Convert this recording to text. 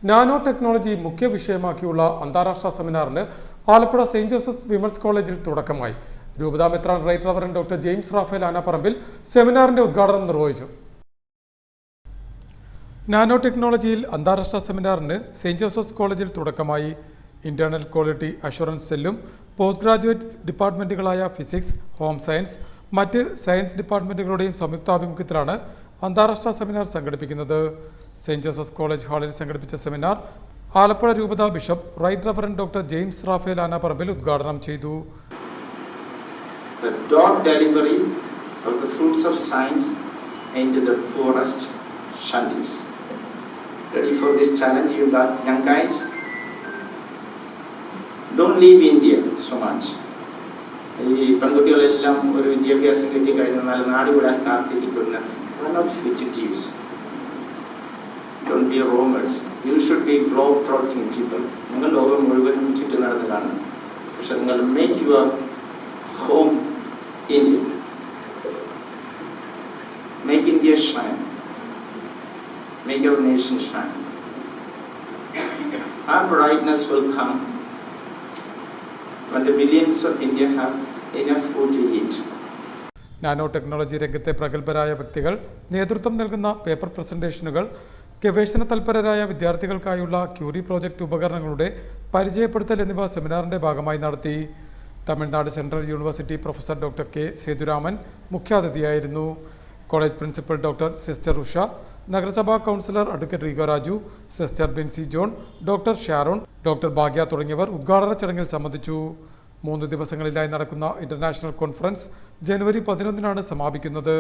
Nano technology മുഖ്യ വിഷയമാക്കിയുള്ള അന്താരാഷ്ട്ര സെമിനാറിന് ആലപ്പുഴ സെന്റ് ജോസഫ്സ് വിമൻസ് കോളേജിൽ തുടക്കമായി. രൂപതാ മെത്രാൻ right reverend doctor James Raphael Anapparambil സെമിനാറിന്റെ ഉദ്ഘാടനം നിർവഹിച്ചു. നാനോ ടെക്നോളജിയിൽ അന്താരാഷ്ട്ര സെമിനാറിന് സെന്റ് ജോസഫ്സ് കോളേജിൽ തുടക്കമായി. ഇന്റേണൽ ക്വാളിറ്റി അഷുറൻസ് സെല്ലും പോസ്റ്റ് ഗ്രാജുവേറ്റ് ഡിപ്പാർട്ട്മെന്റുകളായ ഫിസിക്സ്, ഹോം സയൻസ്, മറ്റ് സയൻസ് ഡിപ്പാർട്ട്മെന്റുകളുടെയും സംയുക്താഭിമുഖ്യത്തിലാണ് അന്താരാഷ്ട്ര സെമിനാർ സംഘടിപ്പിക്കുന്നത്. സെന്റ് ജോസഫ്സ് കോളേജ് ഹാളിൽ സംഘടിപ്പിച്ച സെമിനാർ ആലപ്പുഴ രൂപതാ bishop right reverend doctor James Raphael Anapparambil ഉദ്ഘാടനം ചെയ്തു. The dot delivery of the fruits of science into the poorest shanties. Ready for this challenge, you young guys? Don't leave India so much. ഈ പെൺകുട്ടികളെല്ലാം ഒരു വിദ്യാഭ്യാസം കിട്ടിക്കഴിഞ്ഞാൽ നാട് വിടാൻ കാത്തിരിക്കുന്ന are not fugitives. Don't be roamers. You should be globe-trotting people. നിങ്ങൾ ലോകം മുഴുവനും ചുറ്റി നടന്ന് കാണണം. പക്ഷെ നിങ്ങൾ make your home India. Make India shine. Make our nation shine. Our brightness will come when the millions of India have enough food to eat. Nano technology രംഗത്തെ പ്രഗത്ഭരായ വ്യക്തികൾ നേതൃത്വം നൽകുന്ന പേപ്പർ പ്രസന്റേഷനുകൾ, ഗവേഷണ തൽപരരായ വിദ്യാർത്ഥികൾക്കായുള്ള ക്യൂറി പ്രോജക്റ്റ് ഉപകരണങ്ങളുടെ പരിചയപ്പെടുത്തൽ എന്നിവ സെമിനാറിന്റെ ഭാഗമായി നടത്തി. Tamil Nadu central university professor doctor K Sethuraman മുഖ്യാതിഥിയായിരുന്നു. College principal doctor sister Usha, നഗരസഭാ councillor advocate Rego Raju, sister Benzy John, doctor Sharon, doctor ഭാഗ്യ തുടങ്ങിയവർ ഉദ്ഘാടന ചടങ്ങിൽ സംബന്ധിച്ചു. 3 ദിവസങ്ങളിലായി നടക്കുന്ന ഇന്റർനാഷണൽ കോൺഫറൻസ് ജനുവരി 11 സമാപിക്കുന്നത്.